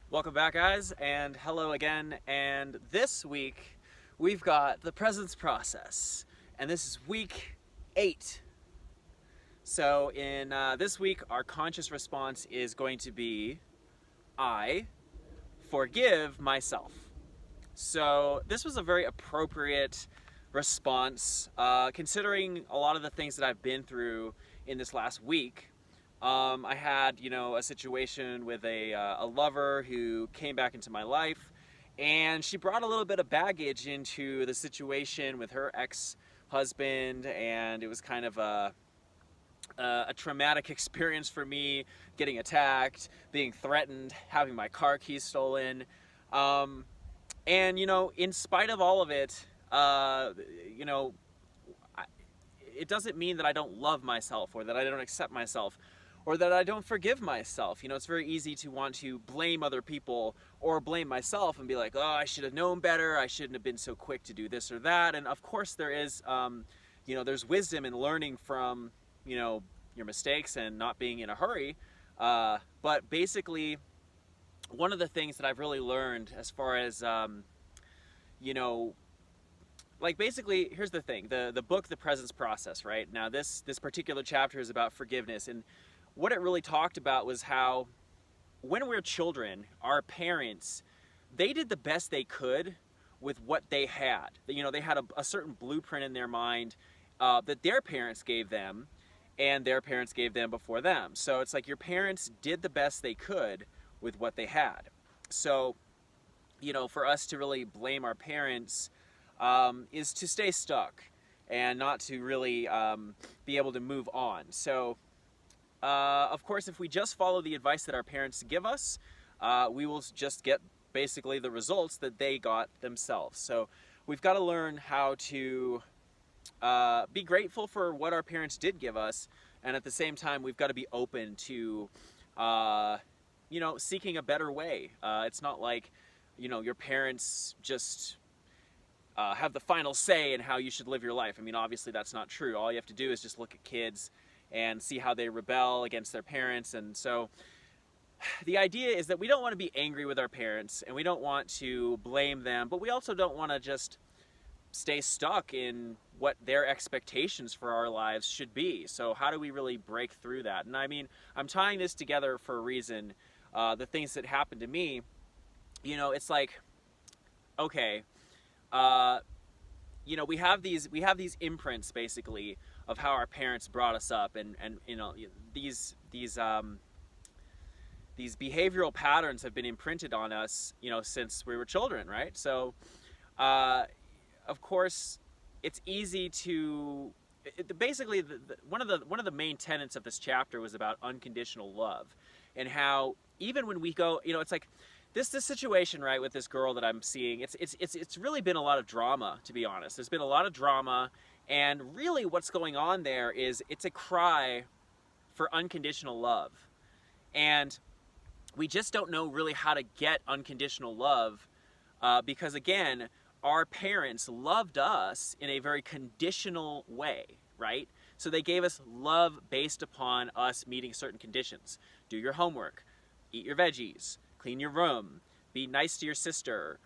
Welcome back, guys, and hello again. And this week we've got the presence process, and this is week 8. So in this week, our conscious response is going to be I forgive myself. So this was a very appropriate response, considering a lot of the things that I've been through in this last week. I had, a situation with a lover who came back into my life, and she brought a little bit of baggage into the situation with her ex-husband, and it was kind of a traumatic experience for me, getting attacked, being threatened, having my car keys stolen. And, in spite of all of it, it doesn't mean that I don't love myself or that I don't accept myself or that I don't forgive myself. It's very easy to want to blame other people or blame myself and be like, oh, I should have known better. I shouldn't have been so quick to do this or that. And of course there is, there's wisdom in learning from, your mistakes and not being in a hurry. But basically, one of the things that I've really learned as far as, basically, here's the thing, the book, The Presence Process, right? Now this particular chapter is about forgiveness, and what it really talked about was how when we're children, our parents, they did the best they could with what they had. They had a certain blueprint in their mind that their parents gave them, and their parents gave them before them. So it's like your parents did the best they could with what they had. So, for us to really blame our parents is to stay stuck and not to really be able to move on. So, of course, if we just follow the advice that our parents give us, we will just get basically the results that they got themselves. So we've got to learn how to be grateful for what our parents did give us, and at the same time, we've got to be open to, seeking a better way. It's not like, your parents just have the final say in how you should live your life. I mean, obviously that's not true. All you have to do is just look at kids and see how they rebel against their parents. And so the idea is that we don't want to be angry with our parents, and we don't want to blame them, but we also don't want to just stay stuck in what their expectations for our lives should be. So how do we really break through that? And I mean, I'm tying this together for a reason. The things that happened to me, it's like, okay, we have these imprints basically of how our parents brought us up, and these behavioral patterns have been imprinted on us, since we were children, right? So, of course, it's easy to basically one of the main tenets of this chapter was about unconditional love, and how even when we go, it's like this situation, right, with this girl that I'm seeing, it's really been a lot of drama, to be honest. There's been a lot of drama, and really what's going on there is it's a cry for unconditional love. And we just don't know really how to get unconditional love, because again, our parents loved us in a very conditional way, right? So they gave us love based upon us meeting certain conditions. Do your homework, eat your veggies, clean your room, be nice to your sister,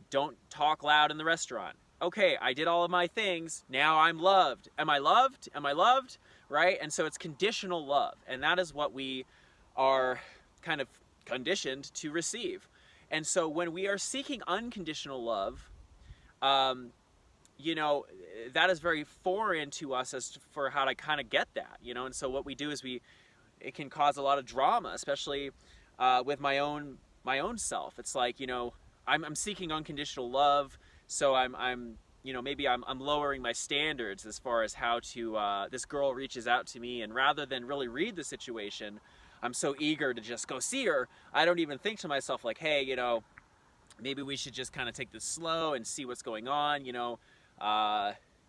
don't talk loud in the restaurant. Okay, I did all of my things, now I'm loved. Am I loved? Am I loved? Right? And so it's conditional love, and that is what we are kind of conditioned to receive. And so when we are seeking unconditional love, that is very foreign to us as for how to kind of get that, and so what we do is it can cause a lot of drama, especially with my own self. It's like, I'm seeking unconditional love, so I'm maybe I'm lowering my standards as far as how to, this girl reaches out to me, and rather than really read the situation, I'm so eager to just go see her, I don't even think to myself like, hey, maybe we should just kind of take this slow and see what's going on,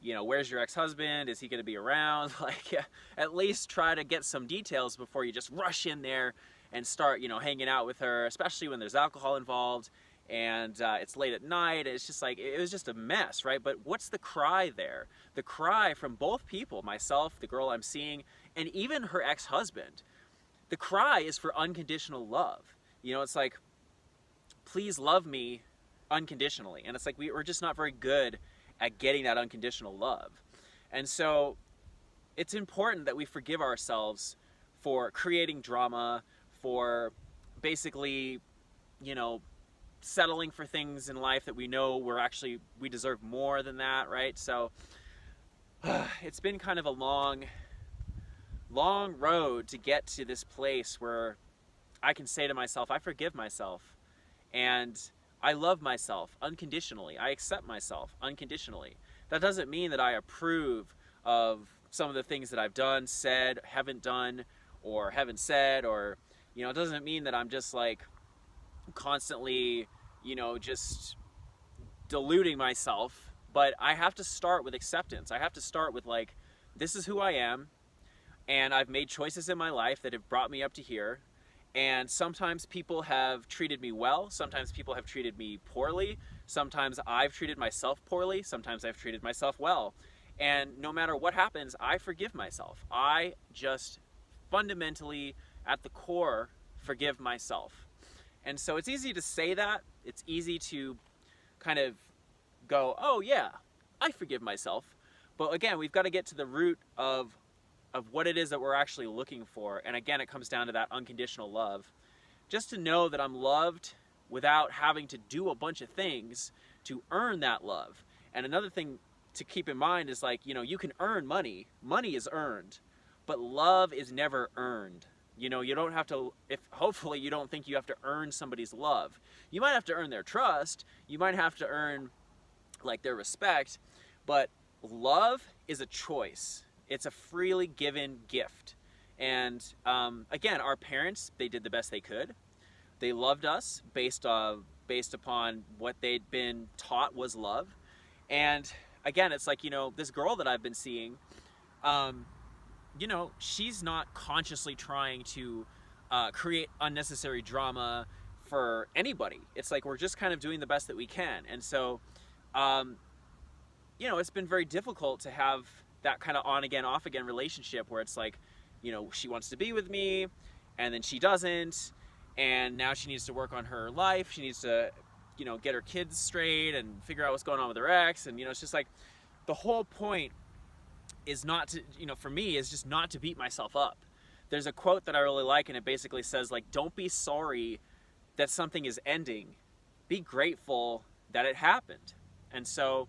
where's your ex-husband? Is he going to be around? Like, at least try to get some details before you just rush in there and start, hanging out with her, especially when there's alcohol involved and it's late at night. It's just like, it was just a mess, right? But what's the cry there? The cry from both people, myself, the girl I'm seeing, and even her ex-husband. The cry is for unconditional love. It's like, please love me unconditionally. And it's like we're just not very good at getting that unconditional love. And so it's important that we forgive ourselves for creating drama, for basically, you know, settling for things in life that we know we deserve more than that, right? So it's been kind of a long road to get to this place where I can say to myself, I forgive myself, and I love myself unconditionally. I accept myself unconditionally. That doesn't mean that I approve of some of the things that I've done, said, haven't done, or haven't said, or, you know, it doesn't mean that I'm just like constantly, you know, just deluding myself. But I have to start with acceptance. I have to start with like, this is who I am, and I've made choices in my life that have brought me up to here. And sometimes people have treated me well, sometimes people have treated me poorly, sometimes I've treated myself poorly, sometimes I've treated myself well. And no matter what happens, I forgive myself. I just fundamentally, at the core, forgive myself. And so it's easy to say that. It's easy to kind of go, oh yeah, I forgive myself. But again, we've got to get to the root of what it is that we're actually looking for. And again, it comes down to that unconditional love. Just to know that I'm loved without having to do a bunch of things to earn that love. And another thing to keep in mind is, like, you know, you can earn money. Money is earned, but love is never earned. You know, you don't have to, hopefully you don't think you have to earn somebody's love. You might have to earn their trust. You might have to earn like their respect, but love is a choice. It's a freely given gift. And again, our parents, they did the best they could. They loved us based upon what they'd been taught was love. And again, it's like, you know, this girl that I've been seeing, you know, she's not consciously trying to create unnecessary drama for anybody. It's like we're just kind of doing the best that we can. And so, you know, it's been very difficult to have that kind of on again, off again relationship where it's like, you know, she wants to be with me and then she doesn't. And now she needs to work on her life. She needs to, you know, get her kids straight and figure out what's going on with her ex. And, you know, it's just like the whole point is not to, you know, for me, is just not to beat myself up. There's a quote that I really like, and it basically says, like, don't be sorry that something is ending. Be grateful that it happened. And so,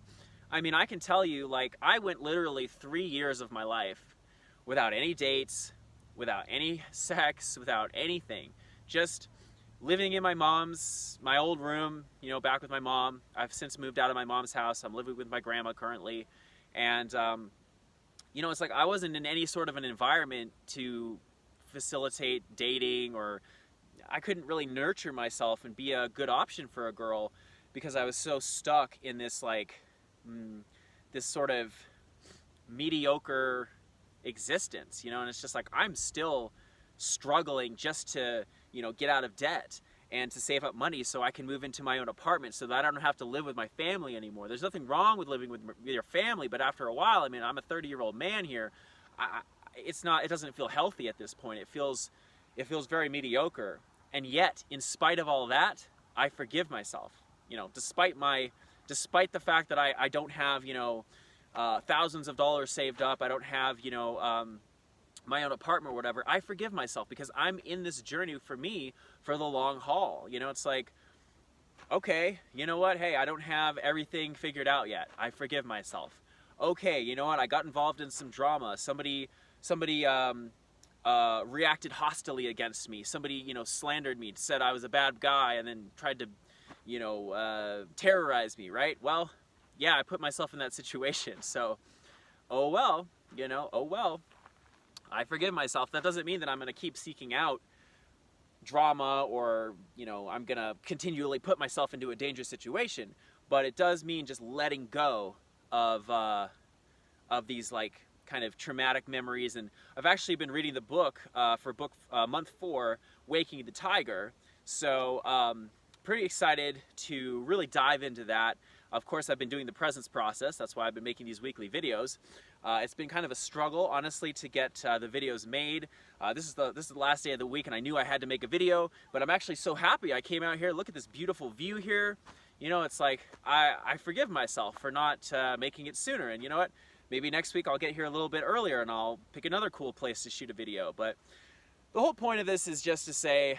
I mean, I can tell you, like, I went literally 3 years of my life without any dates, without any sex, without anything. Just living in my old room, you know, back with my mom. I've since moved out of my mom's house. I'm living with my grandma currently. And, you know, it's like I wasn't in any sort of an environment to facilitate dating, or I couldn't really nurture myself and be a good option for a girl because I was so stuck in this, like, this sort of mediocre existence, you know. And it's just like I'm still struggling just to, you know, get out of debt and to save up money so I can move into my own apartment so that I don't have to live with my family anymore. There's nothing wrong with living with your family, but after a while, I mean, I'm a 30-year-old man here. It doesn't feel healthy at this point. It feels very mediocre. And yet, in spite of all that, I forgive myself. You know, despite the fact that I don't have, you know, thousands of dollars saved up, I don't have, you know, my own apartment or whatever, I forgive myself because I'm in this journey for me for the long haul. You know, it's like, okay, you know what? Hey, I don't have everything figured out yet. I forgive myself. Okay, you know what? I got involved in some drama. Somebody reacted hostilely against me. Somebody, you know, slandered me, said I was a bad guy, and then tried to, you know, terrorize me, right? Well, yeah, I put myself in that situation. So, oh well, you know, oh well. I forgive myself. That doesn't mean that I'm going to keep seeking out drama or, you know, I'm going to continually put myself into a dangerous situation. But it does mean just letting go of these, like, kind of traumatic memories. And I've actually been reading the book for month 4, Waking the Tiger. So pretty excited to really dive into that. Of course, I've been doing the presence process. That's why I've been making these weekly videos. It's been kind of a struggle, honestly, to get the videos made. This is the last day of the week, and I knew I had to make a video, but I'm actually so happy I came out here. Look at this beautiful view here. You know, it's like I forgive myself for not making it sooner. And you know what? Maybe next week I'll get here a little bit earlier and I'll pick another cool place to shoot a video. But the whole point of this is just to say,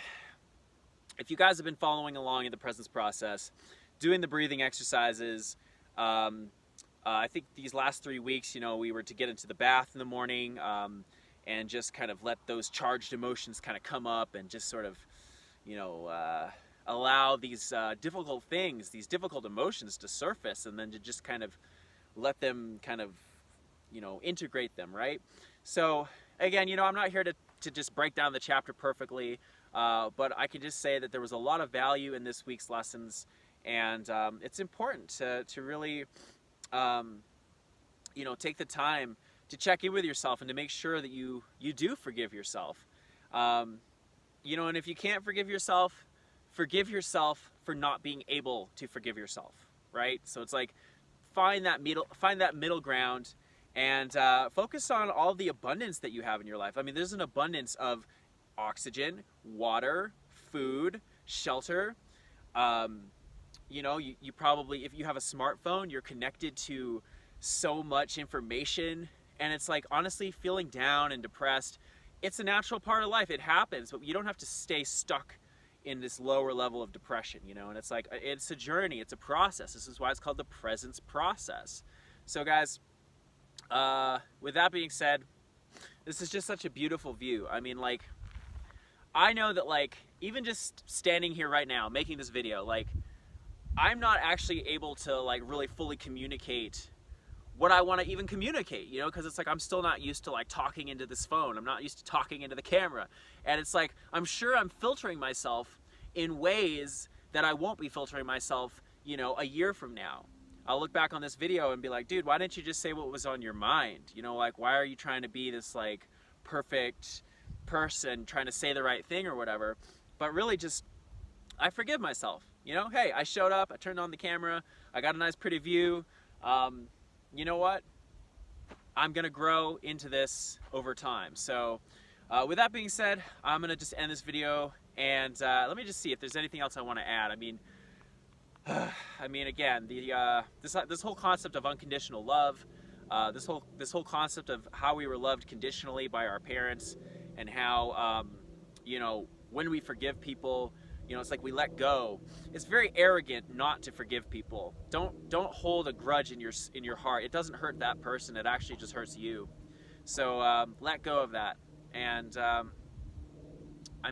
if you guys have been following along in the presence process, doing the breathing exercises, I think these last 3 weeks, you know, we were to get into the bath in the morning and just kind of let those charged emotions kind of come up and just sort of, you know, allow these difficult things, these difficult emotions to surface, and then to just kind of let them kind of, you know, integrate them, right? So again, you know, I'm not here to just break down the chapter perfectly, but I can just say that there was a lot of value in this week's lessons, and it's important to really, you know, take the time to check in with yourself and to make sure that you do forgive yourself. You know, and if you can't forgive yourself for not being able to forgive yourself, right? So it's like, find that middle ground and focus on all the abundance that you have in your life. I mean, there's an abundance of oxygen, water, food, shelter. You know, you probably, if you have a smartphone, you're connected to so much information, and it's like, honestly, feeling down and depressed, it's a natural part of life. It happens, but you don't have to stay stuck in this lower level of depression, you know. And it's like, it's a journey, it's a process. This is why it's called the presence process. So guys, with that being said, this is just such a beautiful view. I mean, like, I know that, like, even just standing here right now making this video, like, I'm not actually able to, like, really fully communicate what I want to even communicate, you know, because it's like, I'm still not used to, like, talking into this phone. I'm not used to talking into the camera. And it's like, I'm sure I'm filtering myself in ways that I won't be filtering myself, you know, a year from now. I'll look back on this video and be like, dude, why didn't you just say what was on your mind? You know, like, why are you trying to be this, like, perfect person trying to say the right thing or whatever? But really, just, I forgive myself. You know, hey, I showed up, I turned on the camera, I got a nice pretty view. You know what? I'm gonna grow into this over time. So with that being said, I'm gonna just end this video, and let me just see if there's anything else I want to add. I mean, again, this whole concept of unconditional love, this whole concept of how we were loved conditionally by our parents, and how you know, when we forgive people, you know, it's like we let go. It's very arrogant not to forgive people. Don't hold a grudge in your heart. It doesn't hurt that person. It actually just hurts you. So let go of that. And I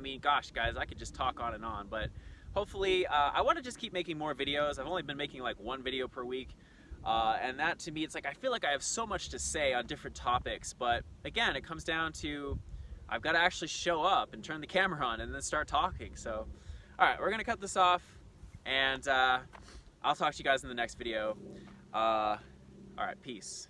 mean, gosh, guys, I could just talk on and on, but hopefully, I want to just keep making more videos. I've only been making like one video per week. And that, to me, it's like, I feel like I have so much to say on different topics, but again, it comes down to, I've got to actually show up and turn the camera on and then start talking. So, all right, we're gonna cut this off, and I'll talk to you guys in the next video. All right, peace.